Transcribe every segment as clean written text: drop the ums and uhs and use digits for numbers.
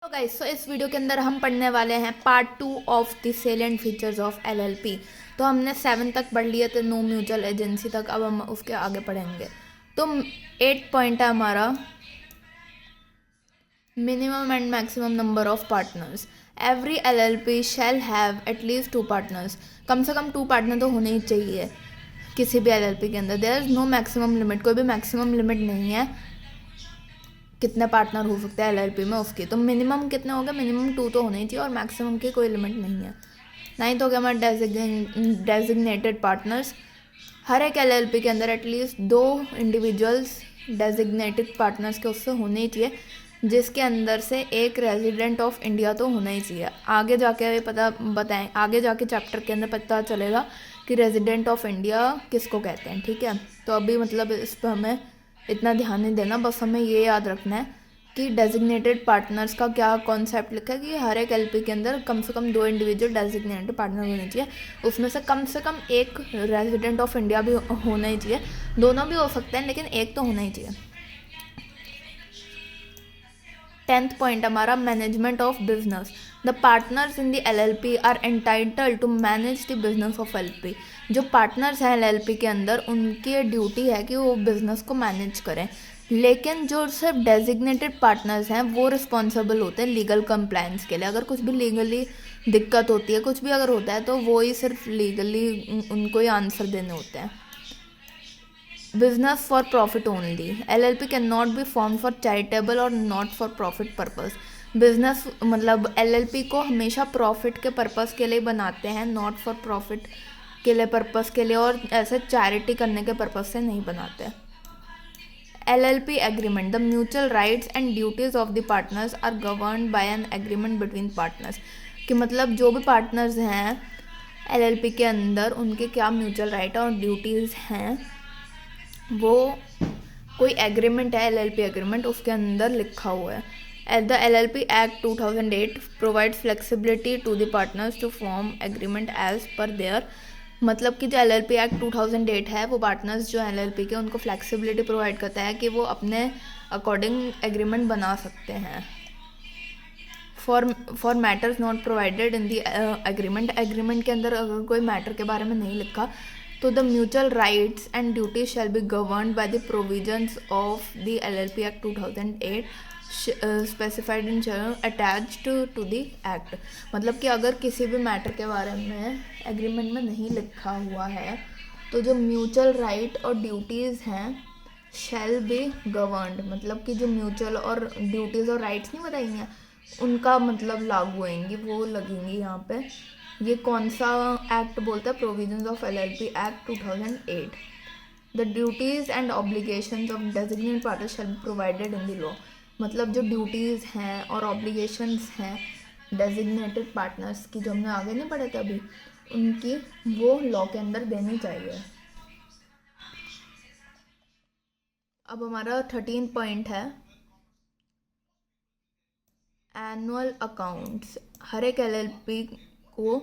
तो गाइस इस वीडियो के अंदर हम पढ़ने वाले हैं part 2 of the salient features of LLP. तो हमने 7 तक पढ़ लिए थे, नो म्यूचुअल एजेंसी तक। अब हम उसके आगे पढ़ेंगे। तो 8 पॉइंट है हमारा, minimum and maximum number of partners. Every LLP shall have at least 2 partners. कम से कम 2 पार्टनर तो होने ही चाहिए किसी भी एलएलपी के अंदर। There is no maximum limit, कोई भी मैक्सिमम लिमिट नहीं है कितने पार्टनर हो सकते हैं एलएलपी में उसकी। तो मिनिमम कितने हो गए, मिनिमम 2 तो होने ही चाहिए और मैक्सिमम की कोई लिमिट नहीं है। 9th हो गया हमारा डेजिग्नेटेड पार्टनर्स। हर एक एलएलपी के अंदर एटलीस्ट 2 इंडिविजुअल्स डेजिग्नेटेड पार्टनर्स के उससे होने ही चाहिए, जिसके अंदर से एक रेजिडेंट ऑफ इंडिया तो होना ही चाहिए। आगे जाके बताएं, आगे जाके चैप्टर के अंदर पता चलेगा कि रेजिडेंट ऑफ इंडिया किसको कहते हैं। ठीक है, तो अभी मतलब इस पर हमें इतना ध्यान नहीं देना, बस हमें ये याद रखना है कि डेजिग्नेटेड पार्टनर्स का क्या कॉन्सेप्ट लिखा है कि हर एक एलपी के अंदर कम से कम 2 इंडिविजुअल डेजिग्नेटेड पार्टनर होने चाहिए। उसमें से कम एक रेजिडेंट ऑफ इंडिया भी होना ही चाहिए। दोनों भी हो सकते हैं लेकिन एक तो होना ही चाहिए। 10th पॉइंट हमारा, management of business. The partners in the LLP are entitled to manage the business of LP. जो पार्टनर्स हैं एलएलपी के अंदर, उनकी ड्यूटी है कि वो बिजनेस को मैनेज करें। लेकिन जो सिर्फ डेजिग्नेटेड पार्टनर्स हैं वो रिस्पॉन्सिबल होते हैं लीगल कंप्लायंस के लिए। अगर कुछ भी लीगली दिक्कत होती है, कुछ भी अगर होता है, तो वो ही सिर्फ लीगली उनको ही आंसर देने होते हैं। Business for profit only. LLP can not be form for charitable और not for profit purpose. Business मतलब एलएलपी को हमेशा प्रॉफिट के पर्पस के लिए बनाते हैं, नॉट फॉर प्रॉफिट के लिए पर्पस के लिए, और ऐसे चैरिटी करने के पर्पस से नहीं बनाते। LLP agreement. The mutual rights and duties of the partners are governed by an agreement between partners. कि मतलब जो भी पार्टनर्स हैं एलएलपी के अंदर, उनके क्या म्यूचुअल राइट और ड्यूटीज़ हैं, वो कोई एग्रीमेंट है, एलएलपी एग्रीमेंट, उसके अंदर लिखा हुआ है। At the LLP act 2008 provides flexibility to the partners to form agreement as per their. मतलब कि जो एलएलपी एक्ट 2008 है, वो पार्टनर्स जो एलएलपी के, उनको फ्लेक्सिबिलिटी प्रोवाइड करता है कि वो अपने अकॉर्डिंग एग्रीमेंट बना सकते हैं। For matters not provided in the agreement. Agreement के अंदर अगर कोई मैटर के बारे में नहीं लिखा, तो the mutual rights and duties shall be governed by the provisions of the LLP act 2008 specified in attached to the act. मतलब कि अगर किसी भी मैटर के बारे में एग्रीमेंट में नहीं लिखा हुआ है, तो जो म्यूचुअल राइट और ड्यूटीज़ हैं शैल बी गवर्नड, मतलब कि जो म्यूचुअल और ड्यूटीज़ और राइट्स नहीं बताई हैं, उनका मतलब लागू होंगी, वो लगेंगी यहाँ पे। ये कौन सा एक्ट बोलता है? Provisions of LLP act 2008। The duties and obligations of designated partners shall be provided in the law. मतलब जो ड्यूटीज़ हैं और ऑब्लिगेशंस हैं डेजिग्नेटेड पार्टनर्स की, जो हमने आगे नहीं पढ़े थे अभी, उनकी वो लॉ के अंदर देनी चाहिए। अब हमारा 13 पॉइंट है, एनुअल अकाउंट्स। हर एक एलएलपी को,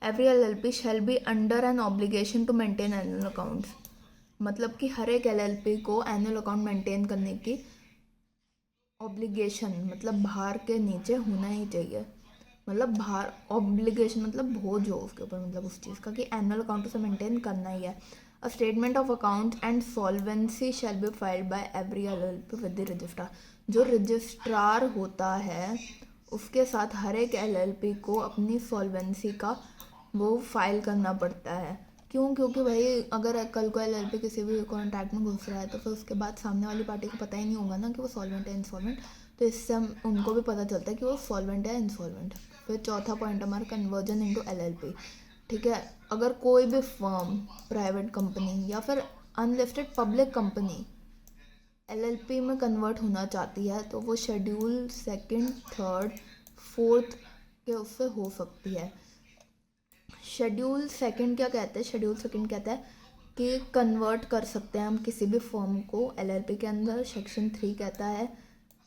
every LLP shall be under an obligation to maintain annual accounts. मतलब कि हर एक एलएलपी को एनुअल अकाउंट मेंटेन करने की ऑब्लिगेशन, मतलब भार के नीचे होना ही चाहिए। मतलब भार, ऑब्लिगेशन मतलब बोझ हो उसके ऊपर, मतलब उस चीज़ का कि एनुअल अकाउंट उसे मेंटेन करना ही है। A statement of accounts and solvency shell be filed by every LLP with the registrar. जो रजिस्ट्रार होता है उसके साथ हर एक एलएलपी को अपनी सॉल्वेंसी का वो फाइल करना पड़ता है। क्यों? क्योंकि भाई अगर कल को एलएलपी किसी भी कॉन्ट्रैक्ट में घुस रहा है, तो फिर उसके बाद सामने वाली पार्टी को पता ही नहीं होगा ना कि वो सॉल्वेंट है इंसॉल्वेंट। तो इससे उनको भी पता चलता है कि वो सॉल्वेंट है इंसॉल्वेंट। फिर चौथा पॉइंट हमारा, कन्वर्जन इनटू एलएलपी। ठीक है, अगर कोई भी फर्म, प्राइवेट कंपनी या फिर अनलिस्टेड पब्लिक कंपनी एलएलपी में कन्वर्ट होना चाहती है, तो वो शेड्यूल 2nd, 3rd, 4th के उससे हो सकती है। शेड्यूल 2nd क्या कहते हैं? शेड्यूल 2nd कहता है कि कन्वर्ट कर सकते हैं हम किसी भी फर्म को एलएलपी के अंदर। सेक्शन 3 कहता है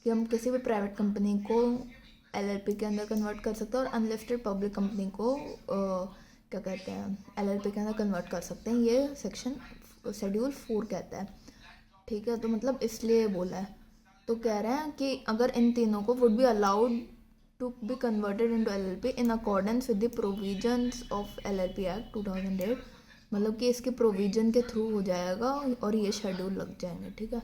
कि हम किसी भी प्राइवेट कंपनी को एलएलपी के अंदर कन्वर्ट कर सकते हैं, और अनलिस्टेड पब्लिक कंपनी को क्या कहते हैं, एलएलपी के अंदर कन्वर्ट कर सकते हैं। ये सेक्शन शेड्यूल 4 कहता है। ठीक है, तो मतलब इसलिए बोला है। तो कह रहे हैं कि अगर इन तीनों को would be allowed to be converted into LLP in accordance with the provisions of LLP Act 2008, मतलब कि इसके प्रोविजन के थ्रू हो जाएगा और ये शेड्यूल लग जाएंगे, ठीक है।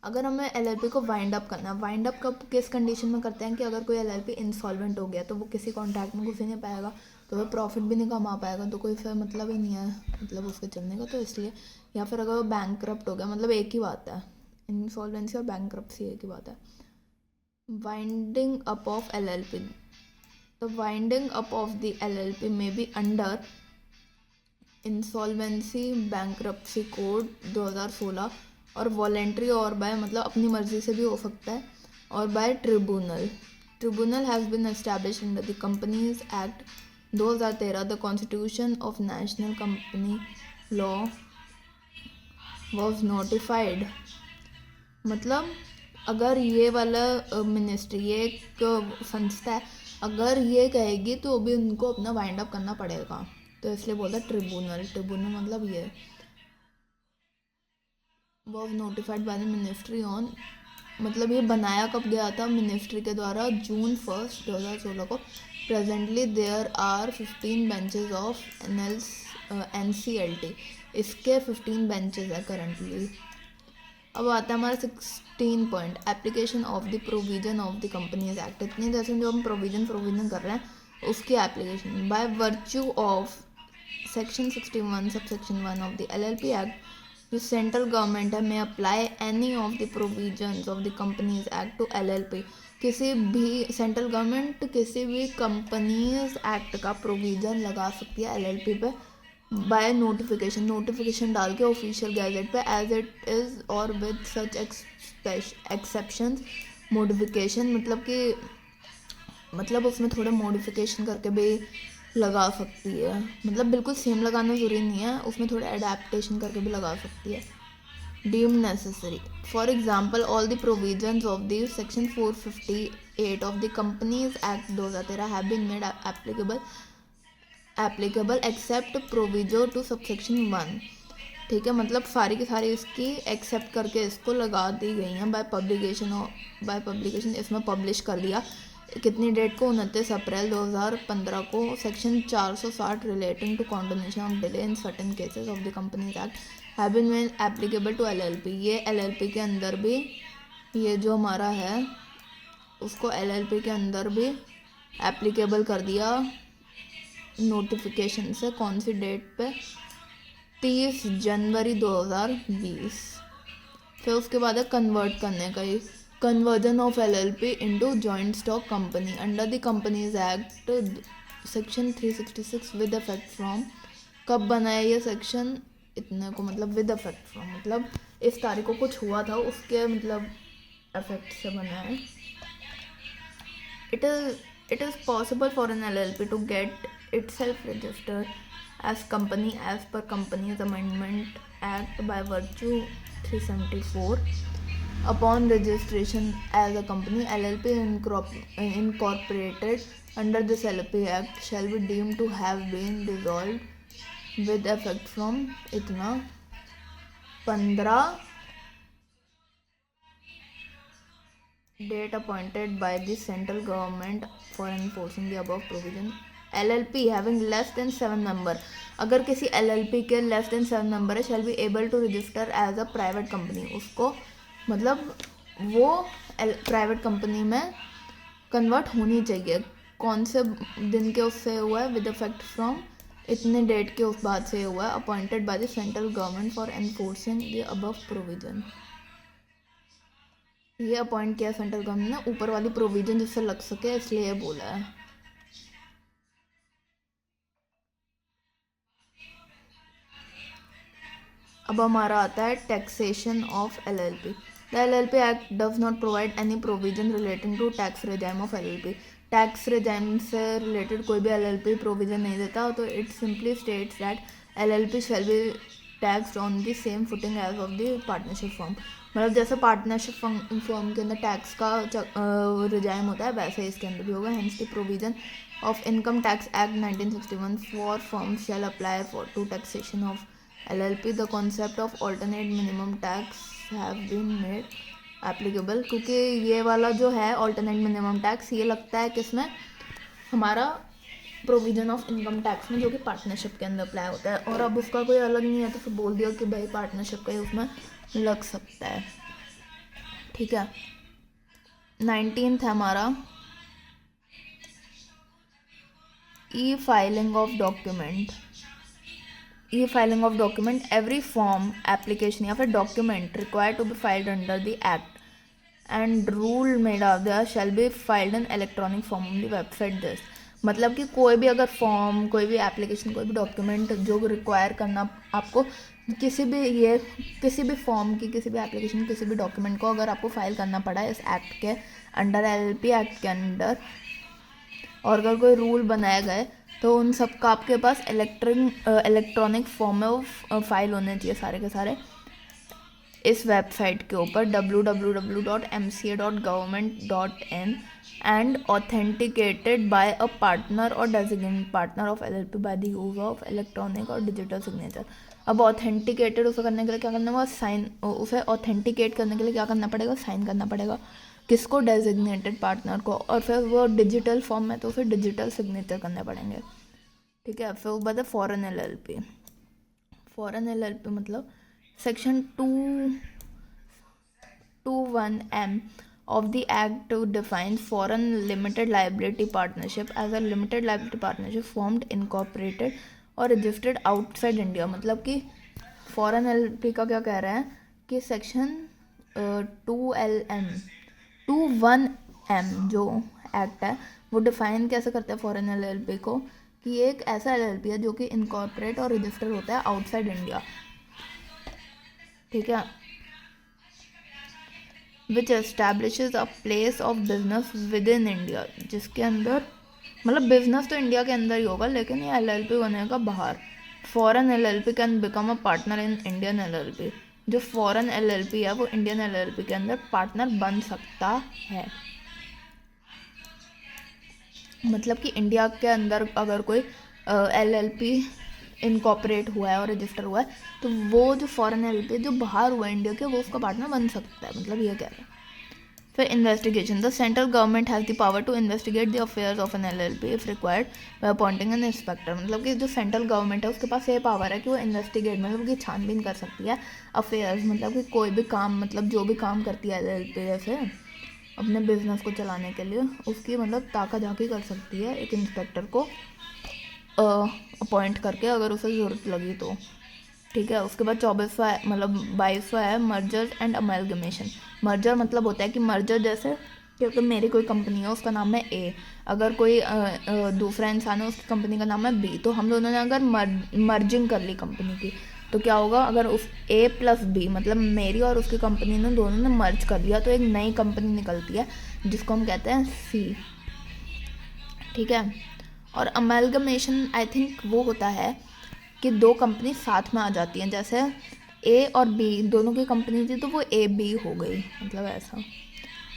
अगर हमें LLP को वाइंड अप करना है, वाइंड अप कब किस कंडीशन में करते हैं कि अगर कोई LLP इंसॉल्वेंट हो गया तो वो किसी कॉन्ट्रैक्ट में घुस ही नहीं पाएगा, तो वो प्रॉफिट भी नहीं कमा पाएगा, तो कोई फिर मतलब ही नहीं है मतलब उसके चलने का, तो इसलिए। या फिर अगर वो बैंकक्रप्ट हो गया, मतलब एक ही बात है, इंसॉल्वेंसी और बैंकक्रप्सी एक ही बात है। Winding up of LLP, the winding up of the LLP may be under insolvency bankruptcy code 2016 और वॉलेंट्री और बाय मतलब अपनी मर्जी से भी हो सकता है, और by tribunal has been established under the companies act 2013, the constitution of national company law was notified. मतलब अगर ये वाला मिनिस्ट्री, ये एक संस्था है, अगर ये कहेगी तो भी उनको अपना वाइंड अप करना पड़ेगा, तो इसलिए बोलता ट्रिब्यूनल मतलब ये was notified by the ministry on, मतलब ये बनाया कब गया था मिनिस्ट्री के द्वारा, जून 1 2016 को। Presently there are 15 benches of NCLT, इसके 15 बेंचेस है करंटली। अब आता है हमारा 16 point, application of the provision of the companies act. इतनी देर से जो हम प्रोविजन कर रहे हैं उसकी application. By virtue of section 61 subsection 1 of the LLP act, जो सेंट्रल गवर्नमेंट है में apply any of the provisions of the companies act to LLP। किसी भी सेंट्रल गवर्नमेंट किसी भी कंपनीज एक्ट का प्रोविजन लगा सकती है LLP पे बाय नोटिफिकेशन डाल के ऑफिशियल गैजेट पे, एज इट इज़ और विद सच एक्सेप्शंस मॉडिफिकेशन, मतलब उसमें थोड़े मॉडिफिकेशन करके भी लगा सकती है, मतलब बिल्कुल सेम लगाना ज़रूरी नहीं है, उसमें थोड़ा एडेप्टेशन करके भी लगा सकती है। Deemed necessary, for example all the provisions of the section 458 of the companies act 2013 have been made applicable except proviso to subsection 1, ठीक है। मतलब सारी की सारी इसकी एक्सेप्ट करके इसको लगा दी गई हैं बाय पब्लिकेशन, इसमें पब्लिश कर दिया कितनी डेट को, 29 अप्रैल 2015 को। Section 460 relating to condonation of delay in certain cases of the companies act have been made applicable to LLP। ये LLP के अंदर भी, ये जो हमारा है उसको LLP के अंदर भी एप्लीकेबल कर दिया नोटिफिकेशन से। कौन सी डेट पे, 30 जनवरी 2020। फिर उसके बाद है कन्वर्ट करने का, ही conversion of LLP into joint stock company under the companies act section 366 with effect from, कब बनाया ये सेक्शन, इतने को मतलब विद इफेक्ट फ्रॉम, मतलब इस तारीख को कुछ हुआ था उसके मतलब इफेक्ट से बना है। It is possible for an LLP to get itself registered as company as per Companies Amendment Act by virtue 374. Upon registration as a company, LLP incorporated under this LLP Act shall be deemed to have been dissolved with effect from इतना 15 date appointed by the central government for enforcing the above provision. LLP having less than 7 member, अगर किसी LLP के less than 7 member है, shall be able to register as a private company, उसको मतलब वो private company में convert होनी चाहिए। कौन से दिन के उससे हुआ है, विद इफेक्ट फ्रॉम इतने डेट के उस बात से हुआ है, appointed by the central government for enforcing the above provision. ये अपॉइंट किया सेंट्रल गवर्नमेंट ने ऊपर वाली प्रोविजन जिससे लग सके, इसलिए ये बोला है। अब हमारा आता है taxation of LLP। The LLP act does not provide any provision relating to tax regime of LLP। Tax regime से रिलेटेड कोई भी LLP प्रोविजन नहीं देता, तो it simply states that LLP shall be taxed on the same footing as of the partnership form. मतलब जैसे partnership form के अंदर टैक्स का रिजाइम होता है, वैसे इसके अंदर भी होगा। Hence the provision of income tax act 1961 for firms shall apply for to taxation of LLP. The concept of alternate minimum tax have been made applicable, क्योंकि ये वाला जो है ऑल्टरनेट मिनिमम टैक्स ये लगता है किसमें, हमारा प्रोविजन ऑफ इनकम टैक्स में, जो कि पार्टनरशिप के अंदर अप्लाई होता है। और अब उसका कोई अलग नहीं है तो फिर बोल दिया कि भाई पार्टनरशिप का ही उसमें लग सकता है। ठीक है। 19th है हमारा e filing of document. E filing of document, every form, application या फिर document required to be filed under the act and rule made of the shall be filed in electronic form on the website this. मतलब कि कोई भी अगर form, कोई भी application, कोई भी डॉक्यूमेंट जो रिक्वायर करना आपको, किसी भी फॉर्म की, किसी भी एप्लीकेशन, किसी भी डॉक्यूमेंट को अगर आपको फाइल करना पड़ा है इस एक्ट के अंडर, LLP एक्ट के अंडर, और अगर कोई रूल बनाए गए तो उन सब का आपके पास इलेक्ट्रॉनिक फॉर्म में वो फाइल होने चाहिए सारे के सारे इस वेबसाइट के ऊपर www.mca.government.in and authenticated by a partner और designated partner of LLP by the use of electronic और डिजिटल सिग्नेचर। अब ऑथेंटिकेटेड उसे करने के लिए क्या करना होगा, साइन, उसे ऑथेंटिकेट करने के लिए क्या करना पड़ेगा, साइन करना पड़ेगा। किसको, डेजिग्नेटेड पार्टनर को। और फिर वो डिजिटल फॉर्म में तो फिर डिजिटल सिग्नेचर करने पड़ेंगे। ठीक है। फिर वो बता फॉरेन LLP। फॉरेन LLP मतलब section 221M of the act defines foreign limited liability partnership as a limited liability partnership formed, incorporated और रजिस्टर्ड आउटसाइड इंडिया। मतलब कि फॉरेन LLP का क्या कह रहे हैं कि सेक्शन 221M जो एक्ट है वो डिफाइन कैसे करता है फॉरेन LLP को, कि ये एक ऐसा LLP है जो कि इनकॉर्पोरेट और रजिस्टर होता है आउटसाइड इंडिया। ठीक है। Which establishes a place of business within India, जिसके अंदर मतलब बिजनेस तो इंडिया के अंदर ही होगा लेकिन ये LLP बनेगा बाहर। Foreign LLP can become a partner in Indian LLP। जो फॉरेन LLP है वो इंडियन LLP के अंदर पार्टनर बन सकता है। मतलब कि इंडिया के अंदर अगर कोई LLP इनकॉर्पोरेट हुआ है और रजिस्टर हुआ है तो वो जो फॉरेन LLP जो बाहर हुआ है इंडिया के, वो उसका पार्टनर बन सकता है। मतलब ये कह रहे हैं। फिर investigation, the central government has the power to investigate the affairs of an LLP if required by appointing an inspector. मतलब कि जो सेंट्रल गवर्नमेंट है उसके पास ये पावर है कि वो इन्वेस्टिगेट, मतलब कि छानबीन कर सकती है अफेयर्स, मतलब कि कोई भी काम, मतलब जो भी काम करती है LLP जैसे अपने बिजनेस को चलाने के लिए, उसकी मतलब ताका झाकी कर सकती है एक इंस्पेक्टर को अपॉइंट करके अगर उसे ज़रूरत लगी तो। ठीक है। उसके बाद 24वां मतलब 22वां है मर्जर एंड अमेलगमेशन। मर्जर मतलब होता है कि मर्जर जैसे क्योंकि मेरी कोई कंपनी है उसका नाम है A, अगर कोई दूसरा इंसान है उसकी कंपनी का नाम है B, तो हम दोनों ने अगर मर्जिंग कर ली कंपनी की तो क्या होगा, अगर उस A + B मतलब मेरी और उसकी कंपनी ने दोनों ने मर्ज कर दिया तो एक नई कंपनी निकलती है जिसको हम कहते हैं C। ठीक है। और अमेलगमेशन आई थिंक वो होता है कि दो कंपनी साथ में आ जाती हैं, जैसे A और B दोनों की कंपनी थी तो वो AB हो गई, मतलब ऐसा।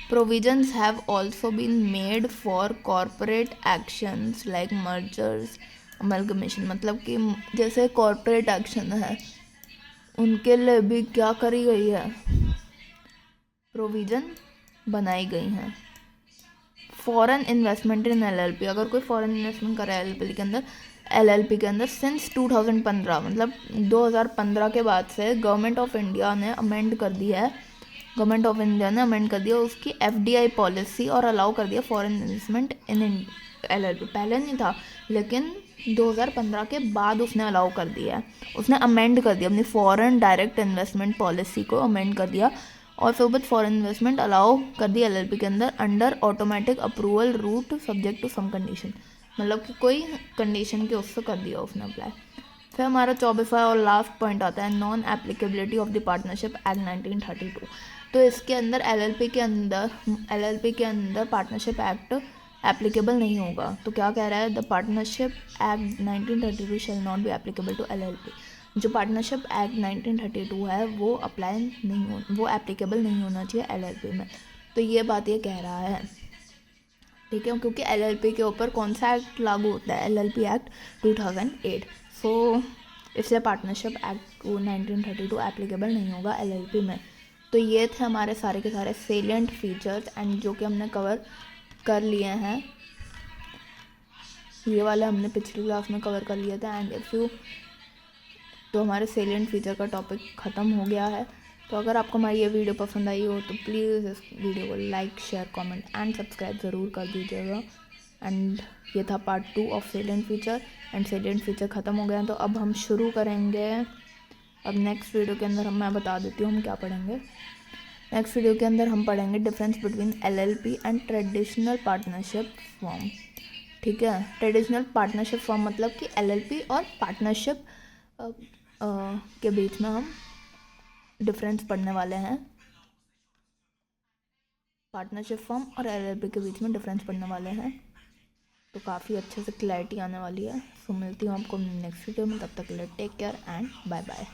Provisions have also been made for corporate actions like mergers amalgamation. मतलब कि जैसे कॉरपोरेट एक्शन है उनके लिए भी क्या करी गई है, प्रोविज़न बनाई गई हैं। फॉरेन इन्वेस्टमेंट इन LLP, अगर कोई फॉरेन इन्वेस्टमेंट करे LLP के अंदर सिंस 2015 मतलब 2015 के बाद से गवर्नमेंट ऑफ इंडिया ने अमेंड कर दी है, उसकी FDI पॉलिसी और अलाउ कर दिया फॉरेन इन्वेस्टमेंट इन LLP। पहले नहीं था लेकिन 2015 के बाद उसने अलाउ कर दिया है, उसने अमेंड कर दिया अपनी फॉरेन डायरेक्ट इन्वेस्टमेंट पॉलिसी को अमेंड कर दिया और फिर बाद फॉरेन इन्वेस्टमेंट अलाउ कर दी LLP के अंदर under automatic approval route subject to some condition. मतलब कि कोई कंडीशन के उससे कर दिया उसने अप्लाई। फिर हमारा 24वां और लास्ट पॉइंट आता है non applicability of the partnership act 1932। तो इसके अंदर LLP के अंदर पार्टनरशिप एक्ट एप्लीकेबल नहीं होगा। तो क्या कह रहा है, the partnership act 1932 shall not be applicable to LLP। जो पार्टनरशिप एक्ट 1932 है वो वो एप्लीकेबल नहीं होना चाहिए LLP में। तो ये बात ये कह रहा है। ठीक है। क्योंकि LLP के ऊपर कौन सा एक्ट लागू होता है, LLP एक्ट 2008। सो इसलिए पार्टनरशिप एक्ट 1932 एप्लीकेबल नहीं होगा LLP में। तो ये थे हमारे सारे के सारे सेलिएंट फीचर्स एंड जो कि हमने कवर कर लिए हैं। ये वाले हमने पिछली क्लास में कवर कर लिए थे। एंड इफ़ यू तो हमारे सेलिएंट फीचर का टॉपिक ख़त्म हो गया है। तो अगर आपको हमारी ये वीडियो पसंद आई हो तो प्लीज़ इस वीडियो को like, share, comment and subscribe ज़रूर कर दीजिएगा। एंड ये था part 2 of salient feature. And salient feature ख़त्म हो गया है, तो अब हम शुरू करेंगे। अब नेक्स्ट वीडियो के अंदर मैं बता देती हूँ हम क्या पढ़ेंगे। नेक्स्ट वीडियो के अंदर हम पढ़ेंगे difference between LLP and traditional partnership form. ठीक है, ट्रेडिशनल पार्टनरशिप फॉर्म मतलब कि LLP और पार्टनरशिप के बीच में हम डिफरेंस पढ़ने वाले हैं। पार्टनरशिप फॉर्म और LLP के बीच में डिफरेंस पढ़ने वाले हैं, तो काफ़ी अच्छे से क्लैरिटी आने वाली है। सो मिलती हूँ आपको नेक्स्ट वीडियो में, तब तक के लिए take care and bye bye.